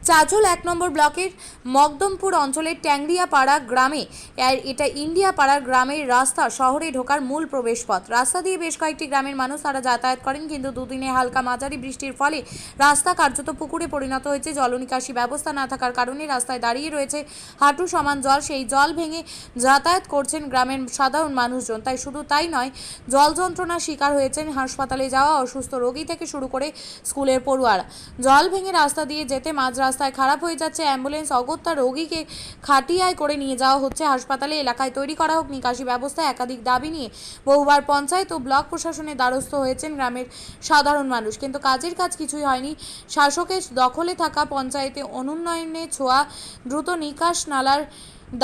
চাজল ১ নম্বর ব্লকের মকদমপুর অঞ্চলের ট্যাংরিয়াপাড়া গ্রামে এটা ইন্ডিয়াপাড়ার গ্রামের রাস্তা শহরে ঢোকার মূল প্রবেশপথ। রাস্তা দিয়ে বেশ কয়েকটি গ্রামের মানুষ তারা যাতায়াত করেন, কিন্তু দুদিনে হালকা মাঝারি বৃষ্টির ফলে রাস্তা কার্যত পুকুরে পরিণত হয়েছে। জলনিকাশি ব্যবস্থা না থাকার কারণে রাস্তায় দাঁড়িয়ে রয়েছে হাঁটু সমান জল। সেই জল ভেঙে যাতায়াত করছেন গ্রামের সাধারণ মানুষজন। তাই শুধু তাই নয়, জল যন্ত্রণার শিকার হয়েছেন হাসপাতালে যাওয়া অসুস্থ রোগী থেকে শুরু করে স্কুলের পড়ুয়ারা। জল ভেঙে রাস্তা দিয়ে যেতে মাঝ রাস্তায় খারাপ হয়ে যাচ্ছে অ্যাম্বুলেন্স। অগত্যা রোগীকে খাটিয়ায় করে নিয়ে যাওয়া হচ্ছে হাসপাতালে। এলাকায় তৈরি করা হোক নিকাশি ব্যবস্থা, একাধিক দাবি নিয়ে বহুবার পঞ্চায়েত ও ব্লক প্রশাসনের দ্বারস্থ হয়েছেন গ্রামের সাধারণ মানুষ, কিন্তু কাজের কাজ কিছুই হয়নি। শাসকের দখলে থাকা পঞ্চায়েতে অনুন্নয়নে ছোঁয়া দ্রুত নিকাশ নালার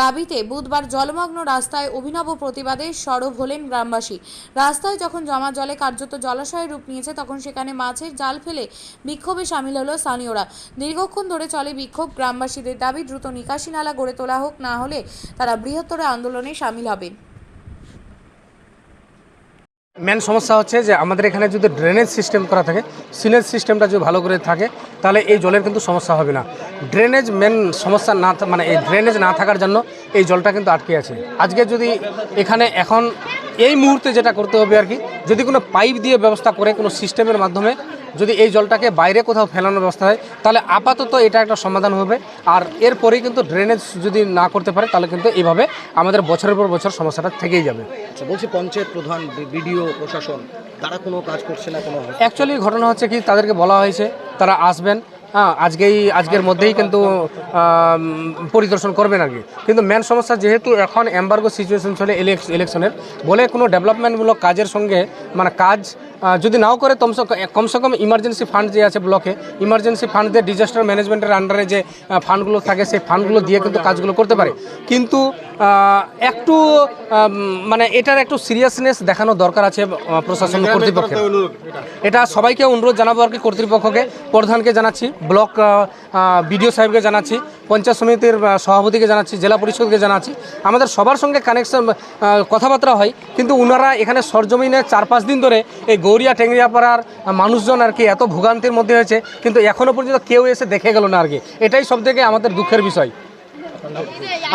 দাবিতে বুধবার জলমগ্ন রাস্তায় অভিনব প্রতিবাদে সরব হলেন গ্রামবাসী। রাস্তায় যখন জমা জলে কার্যত জলাশয়ের রূপ নিয়েছে, তখন সেখানে মাছের জাল ফেলে বিক্ষোভে সামিল হলো স্থানীয়রা। দীর্ঘক্ষণ ধরে চলে বিক্ষোভ। গ্রামবাসীদের দাবি দ্রুত নিকাশি নালা গড়ে তোলা হোক, না হলে তারা বৃহত্তর আন্দোলনে সামিল হবে। মেন সমস্যা হচ্ছে যে আমাদের এখানে যদি ড্রেনেজ সিস্টেম করা থাকে, সিনেজ সিস্টেমটা যদি ভালো করে থাকে, তাহলে এই জলের কিন্তু সমস্যা হবে না। ড্রেনেজ মেন সমস্যা না, মানে এই ড্রেনেজ না থাকার জন্য এই জলটা কিন্তু আটকে আছে। আজকে যদি এখানে এখন এই মুহূর্তে যেটা করতে হবে আর কি, যদি কোনো পাইপ দিয়ে ব্যবস্থা করে কোনো সিস্টেমের মাধ্যমে যদি এই জলটাকে বাইরে কোথাও ফেলানোর ব্যবস্থা হয়, তাহলে আপাতত এটা একটা সমাধান হবে। আর এরপরেই কিন্তু ড্রেনেজ যদি না করতে পারে, তাহলে কিন্তু এইভাবে আমাদের বছরের পর বছর সমস্যাটা থেকেই যাবে। আচ্ছা, বলছি পঞ্চায়েত প্রধান, বিডিও, প্রশাসন তারা কোনো কাজ করছে না? কোনো অ্যাকচুয়ালি ঘটনা হচ্ছে কি, তাদেরকে বলা হয়েছে তারা আসবেন, আজকের মধ্যেই কিন্তু পরিদর্শন করবেন আর কি। কিন্তু মেন সমস্যা যেহেতু এখন এম্বার্গো সিচুয়েশন চলে ইলেকশনের, বলে কোনো ডেভেলপমেন্টমূলক কাজের সঙ্গে মানে কাজ যদি নাও করে, কমসে কম ইমার্জেন্সি ফান্ড যে আছে ব্লকে, ইমার্জেন্সি ফান্ড দিয়ে ডিজাস্টার ম্যানেজমেন্টের আন্ডারে যে ফান্ডগুলো থাকে, সেই ফান্ডগুলো দিয়ে কিন্তু কাজগুলো করতে পারে। কিন্তু একটু মানে এটার একটু সিরিয়াসনেস দেখানো দরকার আছে প্রশাসন কর্তৃপক্ষের। এটা সবাইকে অনুরোধ জানাবো আর কি, কর্তৃপক্ষকে, প্রধানকে জানাচ্ছি, ব্লক বিডিও সাহেবকে জানাচ্ছি, পঞ্চায়েত সমিতির সভাপতিকে জানাচ্ছি, জেলা পরিষদকে জানাচ্ছি। আমাদের সবার সঙ্গে কানেকশন কথাবার্তা হয়, কিন্তু ওনারা এখানে সরজমিনে 4-5 দিন ধরে এই গৌরিয়া টেংরিয়াপাড়ার মানুষজন আর কি এত ভোগান্তির মধ্যে হয়েছে, কিন্তু এখনও পর্যন্ত কেউ এসে দেখে গেল না আর কি। এটাই সবথেকে আমাদের দুঃখের বিষয়।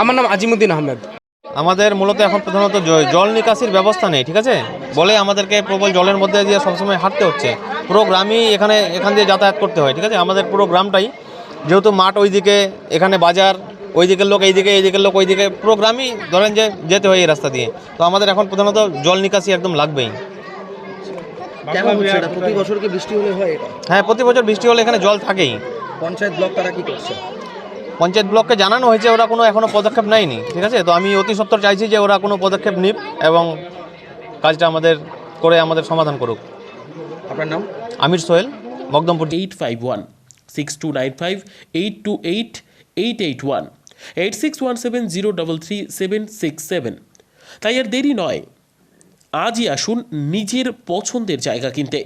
আমার নাম আজিমুদ্দিন আহমেদ। আমাদের মূলত এখন প্রধানত জল নিকাশির ব্যবস্থা নেই, ঠিক আছে, বলে আমাদেরকে প্রবল জলের মধ্যে দিয়ে সবসময় হাঁটতে হচ্ছে। পুরো গ্রামই এখান দিয়ে যাতায়াত করতে হয়, ঠিক আছে। আমাদের পুরো গ্রামটাই, যেহেতু মাঠ ওইদিকে, এখানে বাজার, ওইদিকের লোক এইদিকে, এইদিকের লোক ওইদিকে, পুরো গ্রামই ধরেন যে যেতে হয় এই রাস্তা দিয়ে। তো আমাদের এখন প্রধানত জল নিকাশি একদম লাগবেই। কেমন হচ্ছে এটা? প্রতি বছর কি বৃষ্টি হলে হয় এটা? হ্যাঁ, প্রতি বছর বৃষ্টি হলে এখানে জল থাকেই। পঞ্চায়েত ব্লক তারা কি করছে? পঞ্চায়েত ব্লককে জানানো হয়েছে, ওরা কোনো এখনও পদক্ষেপ নেয়নি, ঠিক আছে। তো আমি অতি সত্বর চাইছি যে ওরা কোনো পদক্ষেপ নিক এবং কাজটা আমাদের করে আমাদের সমাধান করুক। আপনার নাম? আমির সোহেল, মকদমপুর। 8516295828 8617033767। তাই আর দেরি নয়, আজই আসুন নিজের পছন্দের জায়গা কিনতে।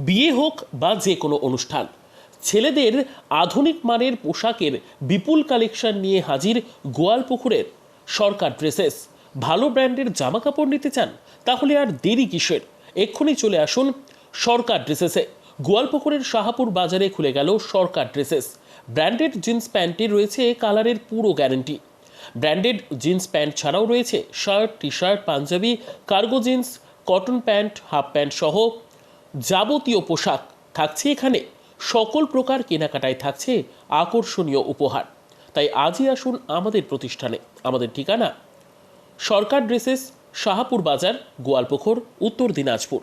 বিয়ে হোক বা যে কোনো অনুষ্ঠান, ছেলেদের আধুনিক মানের পোশাকের বিপুল কালেকশন নিয়ে হাজির গোয়ালপুকুরের সরকার ড্রেসেস। ভালো ব্র্যান্ডের জামা কাপড় নিতে চান? তাহলে আর দেরি কিসের? এক্ষুনি চলে আসুন সরকার ড্রেসেসে। গোয়ালপুকুরের শাহাপুর বাজারে খুলে গেল সরকার ড্রেসেস। ব্র্যান্ডেড জিন্স প্যান্টে রয়েছে কালারের পুরো গ্যারেন্টি। ব্র্যান্ডেড জিন্স প্যান্ট ছাড়াও রয়েছে shirt, T shirt, panjabi, cargo jeans, cotton pant, half pant সহ যাবতীয় পোশাক থাকছে এখানে। সকল প্রকার কেনাকাটায় থাকছে আকর্ষণীয় উপহার। তাই আজই আসুন আমাদের প্রতিষ্ঠানে। আমাদের ঠিকানা সরকার ড্রেসেস, শাহাপুর বাজার, গোয়ালপুকুর, উত্তর দিনাজপুর।